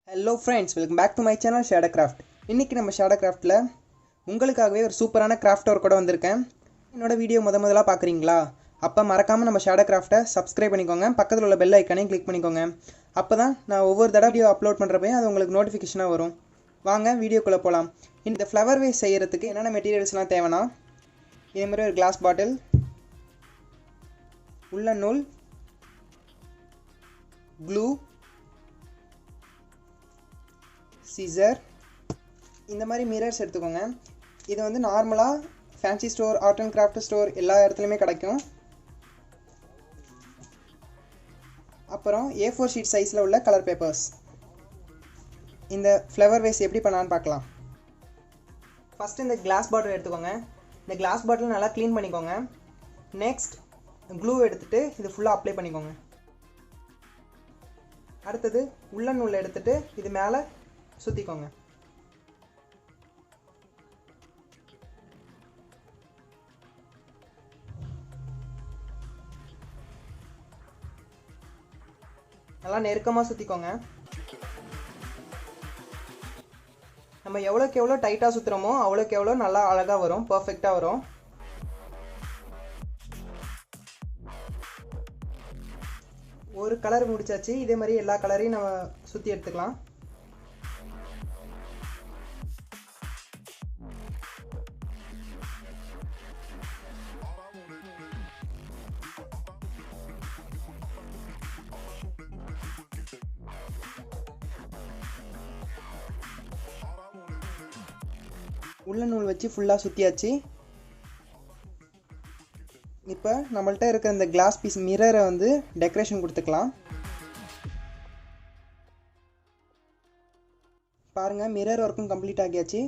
Hello friends, welcome back to my channel shadowcraft. இன்னைக்கு நம்ம shadowcraftல உங்களுக்காகவே ஒரு சூப்பரான கிராஃப்ட் ஒர்க்கோட வந்திருக்கேன். என்னோட வீடியோ முதல்ல பார்க்கறீங்களா? அப்ப மறக்காம நம்ம shadowcraftஐ subscribe பண்ணிக்கோங்க. பக்கத்துல உள்ள பெல் ஐகானையும் கிளிக் பண்ணிக்கோங்க. அப்பதான் நான் ஒவ்வொரு தடவை வீடியோ அப்லோட் பண்றப்ப அது உங்களுக்கு நோட்டிஃபிகேஷனா வரும். வாங்க வீடியோக்குள்ள போலாம். இந்த flower vase செய்யறதுக்கு என்னென்ன மெட்டீரியல்ஸ்லாம் தேவைனா இதே மாதிரி ஒரு glass bottle, woolen நூல், glue, scissor, இந்த மாதிரி மிரர்ஸ் எடுத்துக்கோங்க. இது வந்து நார்மலா fancy store, art and craft store எல்லா இடத்துலயுமே கிடைக்கும். அப்புறம் A4 ஷீட் சைஸ்ல உள்ள கலர் பேப்பர்ஸ். இந்த ஃப்ளவர் வேஸ் எப்படி பண்ணலாம்னு பார்க்கலாம். ஃபர்ஸ்ட் இந்த கிளாஸ் பாட்டில் எடுத்துக்கோங்க. இந்த கிளாஸ் பாட்டில் நல்லா க்ளீன் பண்ணிக்கோங்க. நெக்ஸ்ட் க்ளூ எடுத்துட்டு இது ஃபுல்லா அப்ளை பண்ணிக்கோங்க. அடுத்தது உல்லன் நூல் எடுத்துட்டு இது மேலே சுத்திக்கோங்க. நல்லா நெருக்கமா சுத்திக்கோங்க. நம்ம எவ்வளவுக்கு எவ்வளவு டைட்டா சுத்துறோமோ அவ்வளவுக்கு எவ்வளவு நல்லா அழகா வரும், பெர்ஃபெக்ட்டா வரும். ஒரு கலர் முடிச்சாச்சு. இதே மாதிரி எல்லா கலரையும் நம்ம சுத்தி எடுத்துக்கலாம். உள்ள நூல் வச்சு ஃபுல்லா சுத்தியாச்சு. இப்போ நம்மள்ட்ட இருக்க இந்த கிளாஸ் பீஸ் மிரரை வந்து டெக்கரேஷன் கொடுத்துக்கலாம். பாருங்க, மிரர் ஒர்க்கும் கம்ப்ளீட் ஆகியாச்சு.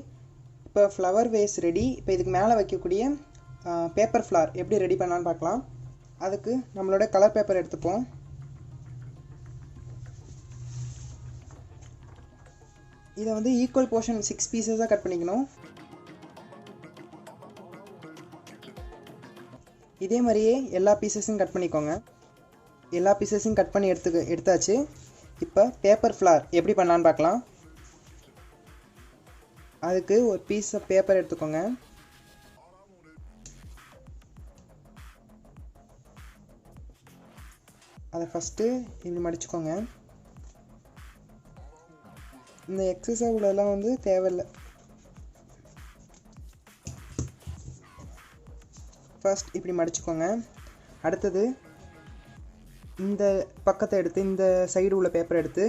இப்போ ஃப்ளவர் வேஸ் ரெடி. இப்போ இதுக்கு மேலே வைக்கக்கூடிய பேப்பர் ஃப்ளார் எப்படி ரெடி பண்ணலான்னு பார்க்கலாம். அதுக்கு நம்மளோட கலர் பேப்பர் எடுத்துப்போம். இதை வந்து ஈக்குவல் போர்ஷன் 6 பீசஸாக கட் பண்ணிக்கணும். இதே மாதிரியே எல்லா பீசஸையும் கட் பண்ணிக்கோங்க. எல்லா பீசஸையும் கட் பண்ணி எடுத்தாச்சு. இப்போ பேப்பர் ஃப்ளார் எப்படி பண்ணலான்னு பார்க்கலாம். அதுக்கு ஒரு பீஸ் ஆஃப் பேப்பர் எடுத்துக்கோங்க. அதை ஃபஸ்ட்டு இப்படி மடிச்சுக்கோங்க. இந்த எக்ஸஸாக உள்ளதெல்லாம் வந்து தேவையில்லை. ஃபர்ஸ்ட் இப்படி மடிச்சுக்கோங்க. அடுத்தது இந்த பக்கத்தை எடுத்து, இந்த சைடு உள்ள பேப்பர் எடுத்து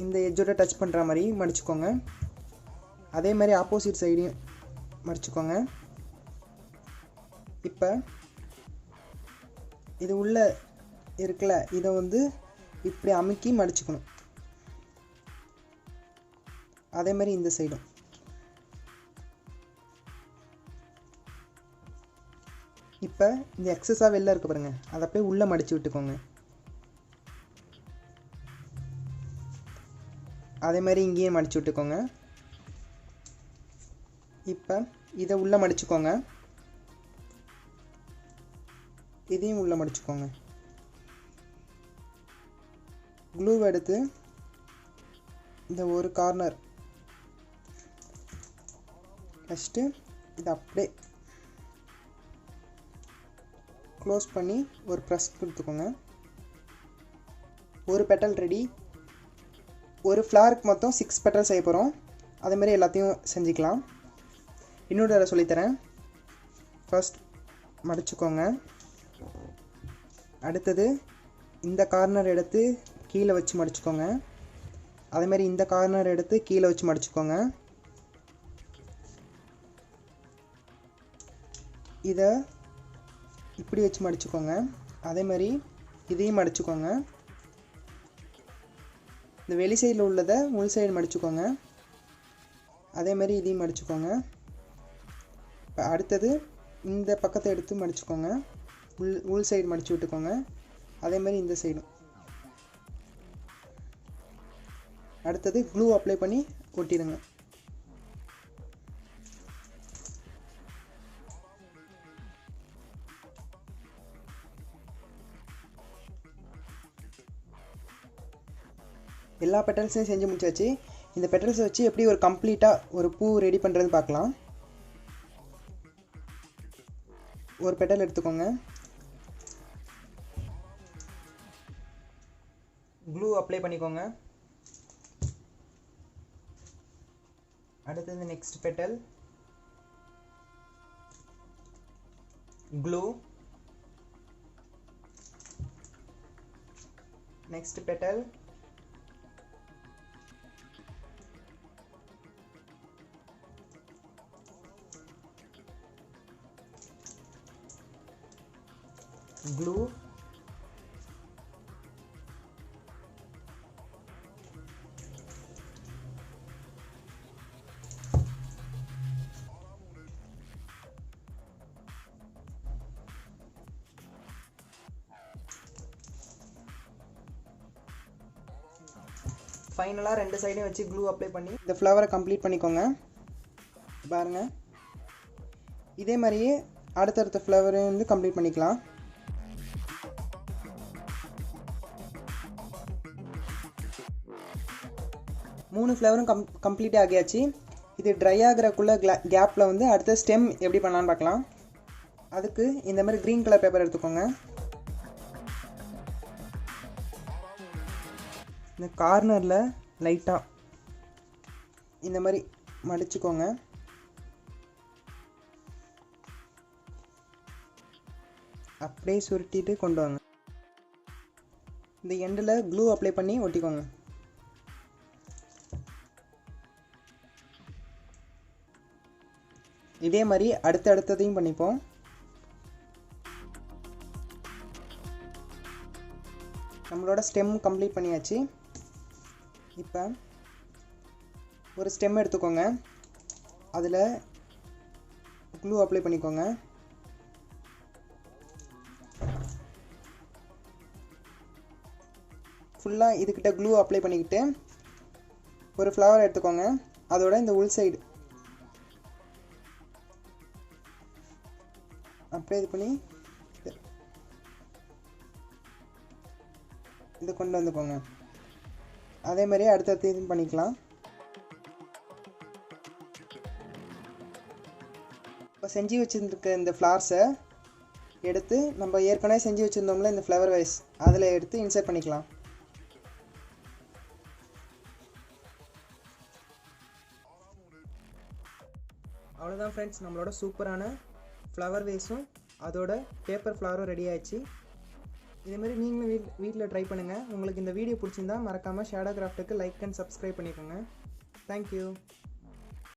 இந்த எட்ஜோட டச் பண்ணுற மாதிரி மடிச்சுக்கோங்க. அதே மாதிரி ஆப்போசிட் சைடையும் மடிச்சுக்கோங்க. இப்போ இது உள்ள இருக்குல்ல, இதை வந்து இப்படி அமுக்கி மடிச்சுக்கணும். அதே மாதிரி இந்த சைடும். இப்போ இந்த எக்ஸஸாக வெளில இருக்க பாருங்க, அதை போய் உள்ளே மடித்து விட்டுக்கோங்க. அதே மாதிரி இங்கேயும் மடித்து விட்டுக்கோங்க. இப்போ இதை உள்ளே மடிச்சுக்கோங்க. இதையும் உள்ளே மடிச்சுக்கோங்க. க்ளூ எடுத்து இந்த ஒரு கார்னர் ஃபஸ்ட்டு இதை அப்படியே க்ளோஸ் பண்ணி ஒரு ப்ரெஸ் கொடுத்துக்கோங்க. ஒரு பெட்டல் ரெடி. ஒரு ஃப்ளாருக்கு மொத்தம் 6 பெட்டல் செய்ய போகிறோம். அதேமாதிரி எல்லாத்தையும் செஞ்சுக்கலாம். இன்னொரு தடவை சொல்லித்தரேன். ஃபர்ஸ்ட் மடிச்சுக்கோங்க. அடுத்தது இந்த கார்னர் எடுத்து கீழே வச்சு மடிச்சுக்கோங்க. அதேமாதிரி இந்த கார்னர் எடுத்து கீழே வச்சு மடிச்சுக்கோங்க. இதை இப்படி வச்சு மடிச்சுக்கோங்க. அதே மாதிரி இதையும் மடிச்சுக்கோங்க. இந்த வெளி சைடில் உள்ளதை உள் சைடு மடிச்சுக்கோங்க. அதே மாதிரி இதையும் மடிச்சுக்கோங்க. இப்போ அடுத்தது இந்த பக்கத்தை எடுத்து மடிச்சுக்கோங்க. உள் சைடு மடிச்சு விட்டுக்கோங்க. அதே மாதிரி இந்த சைடும். அடுத்தது க்ளூ அப்ளை பண்ணி ஒட்டிடுங்க. எல்லா பெட்டல்ஸையும் செஞ்சு முடிச்சாச்சு. இந்த பெட்டல்ஸை வச்சு எப்படி ஒரு கம்ப்ளீட்டாக ஒரு பூ ரெடி பண்ணுறதுன்னு பார்க்கலாம். ஒரு பெட்டல் எடுத்துக்கோங்க. க்ளூ அப்ளை பண்ணிக்கோங்க. அடுத்தது next petal, glue. Next petal, glue. ஃபைனலாக ரெண்டு சைடையும் வச்சு க்ளூ அப்ளை பண்ணி இந்த ஃப்ளவரை கம்ப்ளீட் பண்ணிக்கோங்க. பாருங்கள், இதே மாதிரியே அடுத்தடுத்த ஃப்ளவரையும் வந்து கம்ப்ளீட் பண்ணிக்கலாம். மூணு ஃப்ளவரும் கம்ப்ளீட் ஆகியாச்சு. இது ட்ரை ஆகிறக்குள்ள கேப்பில் வந்து அடுத்த ஸ்டெம் எப்படி பண்ணலான்னு பார்க்கலாம். அதுக்கு இந்த மாதிரி க்ரீன் கலர் பேப்பர் எடுத்துக்கோங்க. இந்த கார்னரில் லைட்டாக இந்த மாதிரி மடிச்சுக்கோங்க. அப்படியே சுருட்டிட்டு கொண்டு வாங்க. இந்த எண்டில் க்ளூ அப்ளை பண்ணி ஒட்டிக்கோங்க. இதே மாதிரி அடுத்ததையும் பண்ணிப்போம். நம்மளோட ஸ்டெம் கம்ப்ளீட் பண்ணியாச்சு. இப்போ ஒரு ஸ்டெம் எடுத்துக்கோங்க. அதில் க்ளூ அப்ளை பண்ணிக்கோங்க. ஃபுல்லாக இதுக்கிட்ட க்ளூ அப்ளை பண்ணிக்கிட்டு ஒரு ஃப்ளவர் எடுத்துக்கோங்க. அதோட இந்த உள் சைடு அப்படியே இது பண்ணி இது கொண்டு வந்துக்கோங்க. அதே மாதிரி அடுத்த இது பண்ணிக்கலாம். இப்போ செஞ்சு வச்சுருக்க இந்த ஃப்ளார்ஸை எடுத்து நம்ம ஏற்கனவே செஞ்சு வச்சுருந்தோம்ல இந்த ஃப்ளவர் வைஸ், அதில் எடுத்து இன்சர்ட் பண்ணிக்கலாம். அவ்வளோதான் ஃப்ரெண்ட்ஸ், நம்மளோட சூப்பரான ஃப்ளவர் வேஸும் அதோட பேப்பர் ஃப்ளவரும் ரெடி ஆயிடுச்சு. இதேமாதிரி நீங்களும் வீட்டில் ட்ரை பண்ணுங்கள். உங்களுக்கு இந்த வீடியோ பிடிச்சிருந்தா மறக்காமல் ஷேடோ கிராஃப்ட்டுக்கு லைக் அண்ட் சப்ஸ்கிரைப் பண்ணிக்கோங்க. தேங்க்யூ.